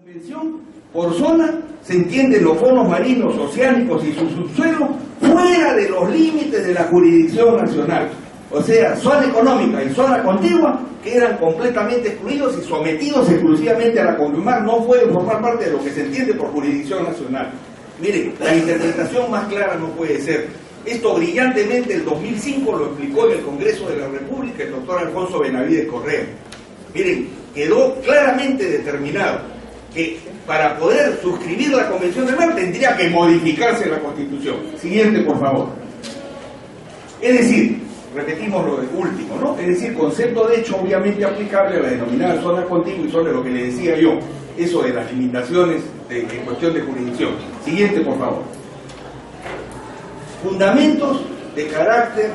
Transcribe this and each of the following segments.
Dimensión por zona se entienden los fondos marinos, oceánicos y su subsuelo fuera de los límites de la jurisdicción nacional. O sea, zona económica y zona contigua quedan completamente excluidos y sometidos exclusivamente a la Conmemar, no pueden formar parte de lo que se entiende por jurisdicción nacional. Miren, la interpretación más clara no puede ser. Esto brillantemente el 2005 lo explicó en el Congreso de la República el doctor Alfonso Benavides Correa. Miren, quedó claramente determinado que para poder suscribir la Convención del Mar tendría que modificarse la Constitución. Siguiente, por favor. Es decir, repetimos lo de último, ¿no? Es decir, concepto de hecho obviamente aplicable a la denominada zona contigua y sobre lo que le decía yo, eso de las limitaciones en cuestión de jurisdicción. Siguiente, por favor. Fundamentos de carácter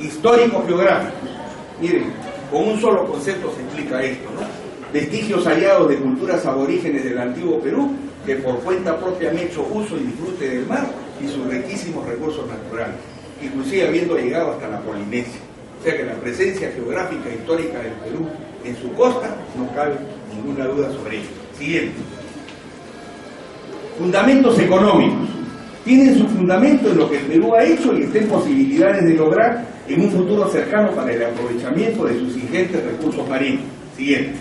histórico-geográfico. Miren, con un solo concepto se explica esto, ¿no? Vestigios hallados de culturas aborígenes del antiguo Perú, que por cuenta propia han hecho uso y disfrute del mar y sus riquísimos recursos naturales, inclusive habiendo llegado hasta la Polinesia. O sea que la presencia geográfica e histórica del Perú en su costa no cabe ninguna duda sobre ello. Siguiente. Fundamentos económicos. Tienen su fundamento en lo que el Perú ha hecho y está en posibilidades de lograr en un futuro cercano para el aprovechamiento de sus ingentes recursos marinos. Siguiente.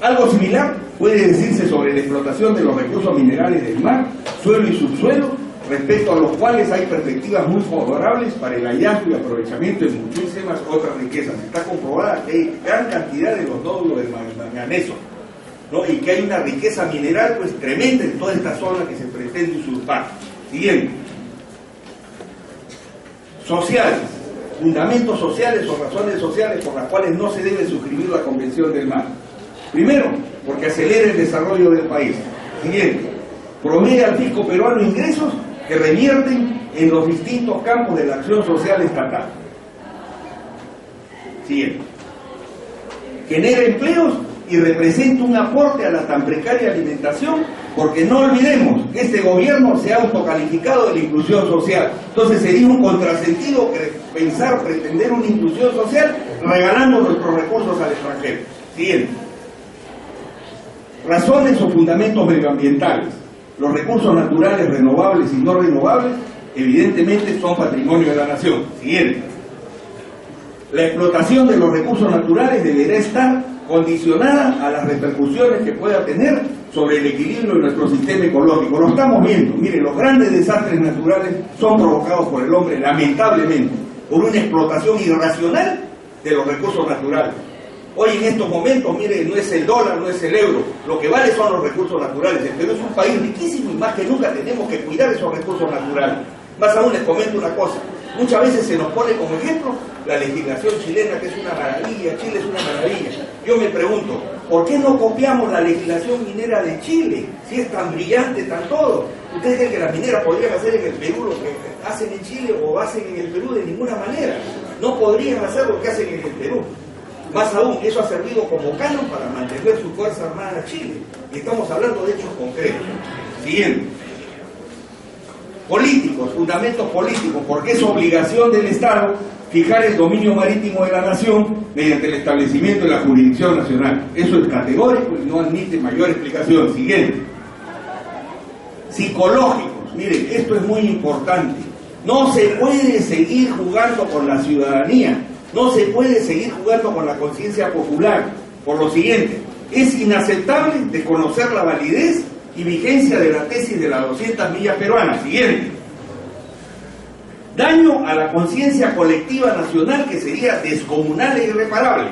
Algo similar puede decirse sobre la explotación de los recursos minerales del mar, suelo y subsuelo, respecto a los cuales hay perspectivas muy favorables para el hallazgo y aprovechamiento de muchísimas otras riquezas. Está comprobada que hay gran cantidad de los nódulos del manganeso, ¿no? Y que hay una riqueza mineral pues tremenda en toda esta zona que se pretende usurpar. Siguiente. Sociales. Fundamentos sociales o razones sociales por las cuales no se debe suscribir la Convención del Mar. Primero, porque acelera el desarrollo del país. Siguiente. Provee al fisco peruano ingresos que revierten en los distintos campos de la acción social estatal. Siguiente. Genera empleos y representa un aporte a la tan precaria alimentación, porque no olvidemos que este gobierno se ha autocalificado de la inclusión social. Entonces sería un contrasentido pretender una inclusión social regalando nuestros recursos al extranjero. Siguiente. Razones o fundamentos medioambientales. Los recursos naturales renovables y no renovables evidentemente son patrimonio de la nación. Siguiente. La explotación de los recursos naturales deberá estar condicionada a las repercusiones que pueda tener sobre el equilibrio de nuestro sistema ecológico. Lo estamos viendo. Miren, los grandes desastres naturales son provocados por el hombre, lamentablemente, por una explotación irracional de los recursos naturales. Hoy en estos momentos, miren, no es el dólar, no es el euro, lo que vale son los recursos naturales. El Perú es un país riquísimo y más que nunca tenemos que cuidar esos recursos naturales. Más aún les comento una cosa, muchas veces se nos pone como ejemplo la legislación chilena, que es una maravilla, Chile es una maravilla. Yo me pregunto, ¿por qué no copiamos la legislación minera de Chile? Si es tan brillante, tan todo. ¿Ustedes creen que las mineras podrían hacer en el Perú lo que hacen en Chile o hacen en el Perú? De ninguna manera. No podrían hacer lo que hacen en el Perú. Más aún, eso ha servido como canon para mantener su fuerza armada en Chile. Y estamos hablando de hechos concretos. Siguiente. Políticos, fundamentos políticos, porque es obligación del Estado fijar el dominio marítimo de la nación mediante el establecimiento de la jurisdicción nacional. Eso es categórico y no admite mayor explicación. Siguiente. Psicológicos. Miren, esto es muy importante. No se puede seguir jugando con la ciudadanía. No se puede seguir jugando con la conciencia popular. Por lo siguiente, es inaceptable desconocer la validez y vigencia de la tesis de las 200 millas peruanas. Siguiente. Daño a la conciencia colectiva nacional que sería descomunal e irreparable.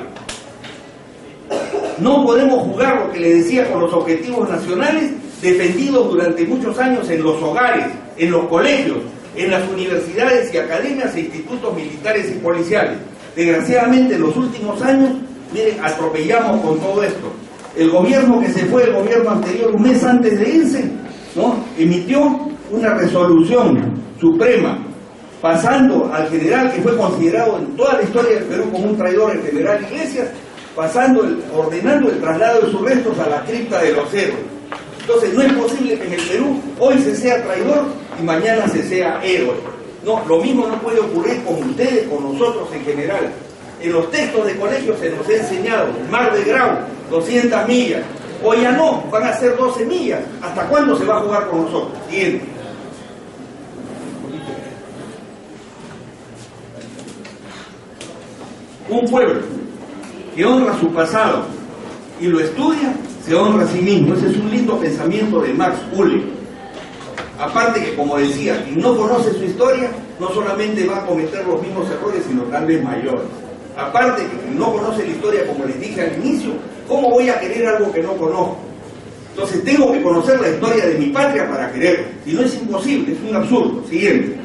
No podemos jugar lo que le decía con los objetivos nacionales defendidos durante muchos años en los hogares, en los colegios, en las universidades y academias e institutos militares y policiales. Desgraciadamente en los últimos años, miren, atropellamos con todo esto. El gobierno que se fue, el gobierno anterior, un mes antes de irse, ¿no?, emitió una resolución suprema, pasando al general que fue considerado en toda la historia del Perú como un traidor, el general Iglesias, ordenando el traslado de sus restos a la cripta de los héroes. Entonces no es posible que en el Perú hoy se sea traidor y mañana se sea héroe. No, lo mismo no puede ocurrir con ustedes, con nosotros en general. En los textos de colegio se nos ha enseñado, Mar de Grau, 200 millas, O ya no, van a ser 12 millas. ¿Hasta cuándo se va a jugar con nosotros? Siguiente. Un pueblo que honra su pasado y lo estudia, se honra a sí mismo. Ese es un lindo pensamiento de Max Uhle. Aparte que, como decía, quien no conoce su historia, no solamente va a cometer los mismos errores, sino tal vez mayores. Aparte que quien no conoce la historia, como les dije al inicio, ¿cómo voy a querer algo que no conozco? Entonces tengo que conocer la historia de mi patria para quererlo. Si no, es imposible, es un absurdo. Siguiente.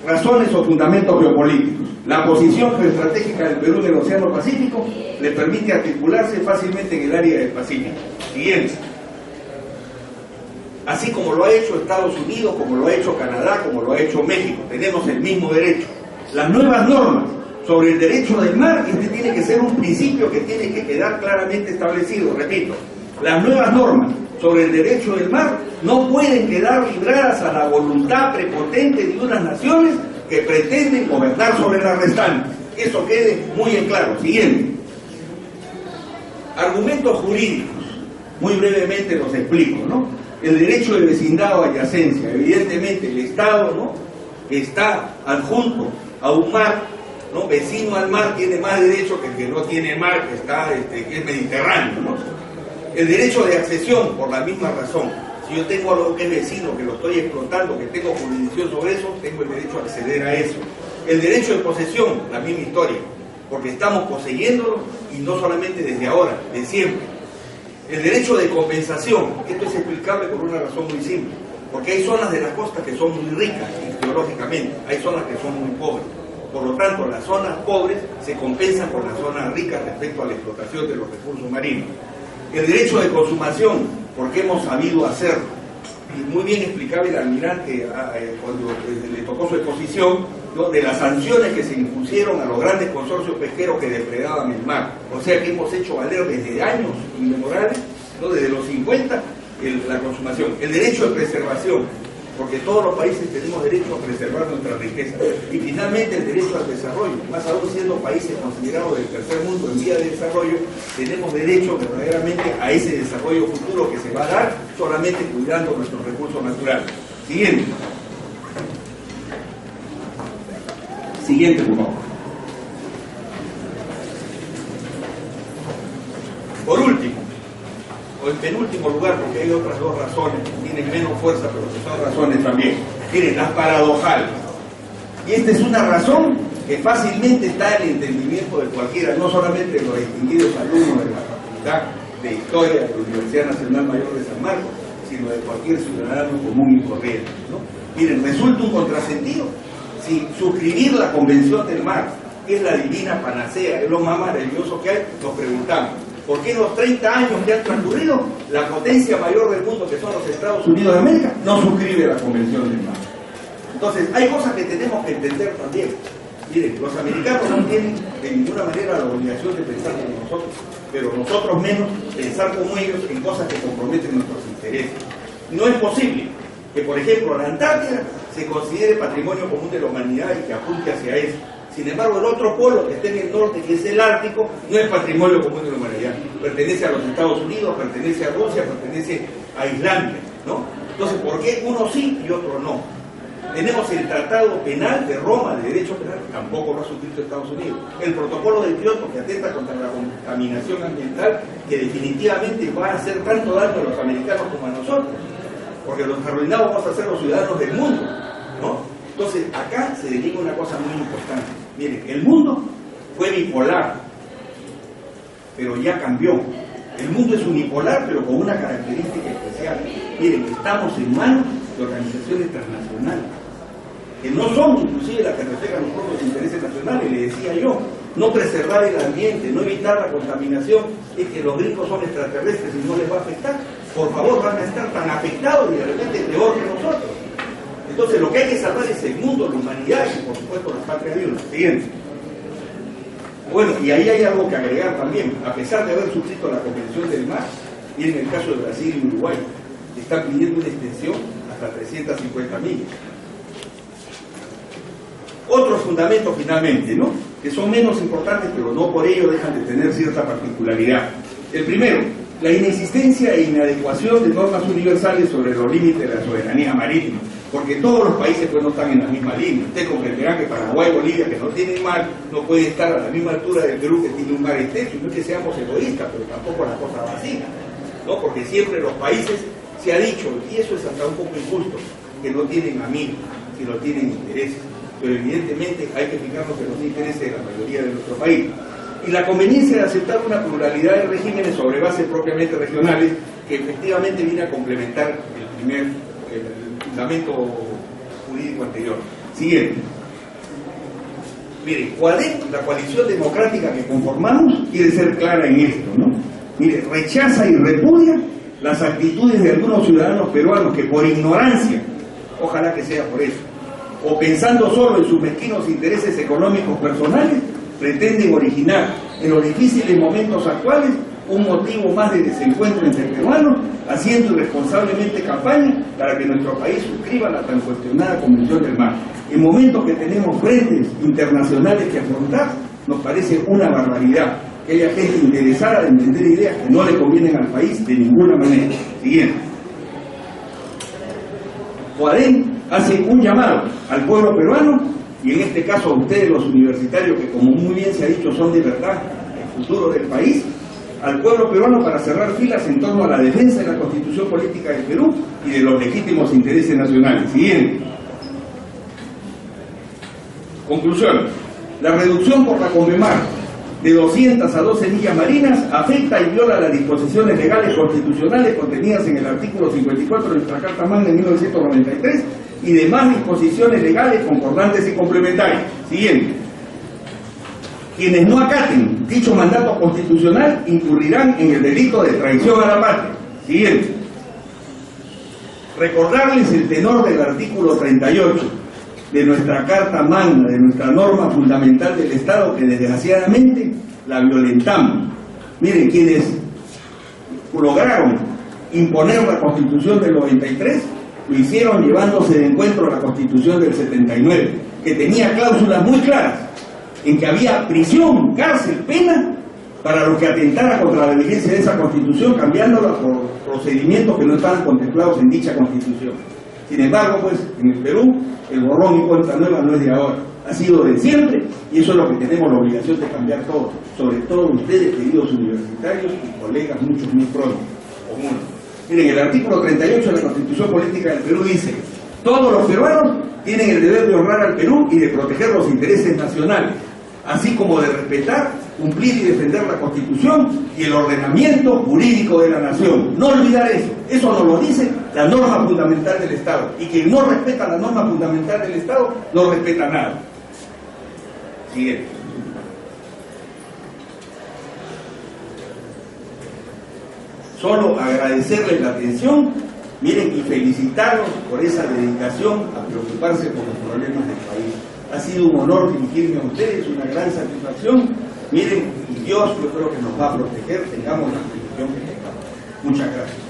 Razones o fundamentos geopolíticos. La posición geoestratégica del Perú en el Océano Pacífico le permite articularse fácilmente en el área del Pacífico. Siguiente. Así como lo ha hecho Estados Unidos, como lo ha hecho Canadá, como lo ha hecho México. Tenemos el mismo derecho. Las nuevas normas sobre el derecho del mar, este tiene que ser un principio que tiene que quedar claramente establecido. Repito, las nuevas normas sobre el derecho del mar no pueden quedar libradas a la voluntad prepotente de unas naciones que pretenden gobernar sobre las restantes. Eso quede muy en claro. Siguiente. Argumentos jurídicos. Muy brevemente los explico, ¿no? El derecho de vecindad o adyacencia. Evidentemente el Estado, ¿no?, está adjunto a un mar, ¿no?, vecino al mar, tiene más derecho que el que no tiene mar, que está, que es mediterráneo, ¿no? El derecho de accesión, por la misma razón. Si yo tengo algo que es vecino, que lo estoy explotando, que tengo jurisdicción sobre eso, tengo el derecho a acceder a eso. El derecho de posesión, la misma historia, porque estamos poseyéndolo, y no solamente desde ahora, de siempre. El derecho de compensación, esto es explicable por una razón muy simple, porque hay zonas de la costa que son muy ricas geológicamente, hay zonas que son muy pobres. Por lo tanto, las zonas pobres se compensan con las zonas ricas respecto a la explotación de los recursos marinos. El derecho de consumación, porque hemos sabido hacerlo. Y muy bien explicaba el almirante cuando le tocó su exposición, ¿no?, de las sanciones que se impusieron a los grandes consorcios pesqueros que depredaban el mar. O sea que hemos hecho valer desde años inmemorables, ¿no?, desde los 50, la consumación. El derecho de preservación, porque todos los países tenemos derecho a preservar nuestra riqueza. Y finalmente el derecho al desarrollo, más aún siendo países considerados del tercer mundo en vía de desarrollo, tenemos derecho verdaderamente a ese desarrollo futuro que se va a dar solamente cuidando nuestros recursos naturales. Siguiente. Siguiente, por favor. Por último, o en penúltimo lugar, porque hay otras dos razones que tienen menos fuerza, pero que son razones también. Miren, las paradojales. Y esta es una razón que fácilmente está en el entendimiento de cualquiera, no solamente de los distinguidos alumnos de la Facultad de Historia de la Universidad Nacional Mayor de San Marcos, sino de cualquier ciudadano común y corriente, ¿no? Miren, resulta un contrasentido si suscribir la Convención del Mar, que es la divina panacea, es lo más maravilloso que hay, nos preguntamos, ¿por qué en los 30 años que han transcurrido, la potencia mayor del mundo, que son los Estados Unidos de América, no suscribe la Convención del Mar? Entonces, hay cosas que tenemos que entender también. Miren, los americanos no tienen de ninguna manera la obligación de pensar como nosotros, pero nosotros menos pensar como ellos en cosas que comprometen nuestros intereses. No es posible que, por ejemplo, la Antártida se considere patrimonio común de la humanidad y que apunte hacia eso. Sin embargo, el otro polo que está en el norte, que es el Ártico, no es patrimonio común de la humanidad. Pertenece a los Estados Unidos, pertenece a Rusia, pertenece a Islandia, ¿no? Entonces, ¿por qué uno sí y otro no? Tenemos el Tratado Penal de Roma, de Derecho Penal, que tampoco lo ha suscrito Estados Unidos. El Protocolo de Kioto, que atenta contra la contaminación ambiental, que definitivamente va a hacer tanto daño a los americanos como a nosotros, porque los arruinados vamos a ser los ciudadanos del mundo, ¿no? Entonces, acá se dedica una cosa muy importante. Miren, el mundo fue bipolar, pero ya cambió. El mundo es unipolar, pero con una característica especial. Miren, estamos en manos de organizaciones transnacionales, que no son inclusive las que reflejan los propios intereses nacionales. Le decía yo, no preservar el ambiente, no evitar la contaminación, es que los gringos son extraterrestres y no les va a afectar. Por favor, van a estar tan afectados y de repente peor que nosotros. Entonces, lo que hay que salvar es el mundo, la humanidad y, por supuesto, la patria de uno. Siguiente. Bueno, y ahí hay algo que agregar también. A pesar de haber suscrito la Convención del Mar, y en el caso de Brasil y Uruguay, están pidiendo una extensión hasta 350 millas. Otros fundamentos, finalmente, ¿no?, que son menos importantes, pero no por ello dejan de tener cierta particularidad. El primero, la inexistencia e inadecuación de normas universales sobre los límites de la soberanía marítima, porque todos los países pues no están en la misma línea. Ustedes comprenderán que Paraguay y Bolivia, que no tienen mar, no pueden estar a la misma altura del Perú, que tiene un mar extenso. Y no es que seamos egoístas, pero tampoco la cosa vacía, ¿no? Porque siempre los países, se ha dicho, y eso es hasta un poco injusto, que no tienen amigos, sino tienen intereses. Pero evidentemente hay que fijarnos en los intereses de la mayoría de nuestro país. Y la conveniencia de aceptar una pluralidad de regímenes sobre bases propiamente regionales, que efectivamente viene a complementar el fundamento jurídico anterior. Siguiente. Mire, la coalición democrática que conformamos quiere ser clara en esto, ¿no? Mire, rechaza y repudia las actitudes de algunos ciudadanos peruanos que por ignorancia, ojalá que sea por eso, o pensando solo en sus mezquinos intereses económicos personales, pretenden originar en los difíciles momentos actuales un motivo más de desencuentro entre peruanos, haciendo irresponsablemente campaña para que nuestro país suscriba la tan cuestionada Convención del Mar. En momentos que tenemos frentes internacionales que afrontar, nos parece una barbaridad que haya gente interesada en vender ideas que no le convienen al país de ninguna manera. Siguiente. Cuadén hace un llamado al pueblo peruano, y en este caso a ustedes los universitarios, que como muy bien se ha dicho son de verdad el futuro del país, al pueblo peruano para cerrar filas en torno a la defensa de la Constitución Política del Perú y de los legítimos intereses nacionales. Siguiente. Conclusión. La reducción por la Convemar de 200 a 12 millas marinas afecta y viola las disposiciones legales constitucionales contenidas en el artículo 54 de nuestra Carta Magna de 1993 y demás disposiciones legales concordantes y complementarias. Siguiente. Quienes no acaten dicho mandato constitucional incurrirán en el delito de traición a la patria. Siguiente. Recordarles el tenor del artículo 38 de nuestra Carta Magna, de nuestra norma fundamental del Estado, que desgraciadamente la violentamos. Miren, quienes lograron imponer la Constitución del 93, lo hicieron llevándose de encuentro a la Constitución del 79, que tenía cláusulas muy claras, en que había prisión, cárcel, pena, para los que atentaran contra la vigencia de esa Constitución, cambiándola por procedimientos que no estaban contemplados en dicha Constitución. Sin embargo, pues, en el Perú, el borrón y cuenta nueva no es de ahora, ha sido de siempre, y eso es lo que tenemos la obligación de cambiar todos, sobre todo ustedes, queridos universitarios y colegas, muchos muy pronto, comunes. Miren, el artículo 38 de la Constitución Política del Perú dice: todos los peruanos tienen el deber de honrar al Perú y de proteger los intereses nacionales, así como de respetar, cumplir y defender la Constitución y el ordenamiento jurídico de la nación. No olvidar eso. Eso nos lo dice la norma fundamental del Estado. Y quien no respeta la norma fundamental del Estado, no respeta nada. Siguiente. Solo agradecerles la atención, miren, y felicitarlos por esa dedicación a preocuparse por los problemas del país. Ha sido un honor dirigirme a ustedes, una gran satisfacción. Miren, y Dios, yo creo que nos va a proteger, tengamos la protección que tengamos. Muchas gracias.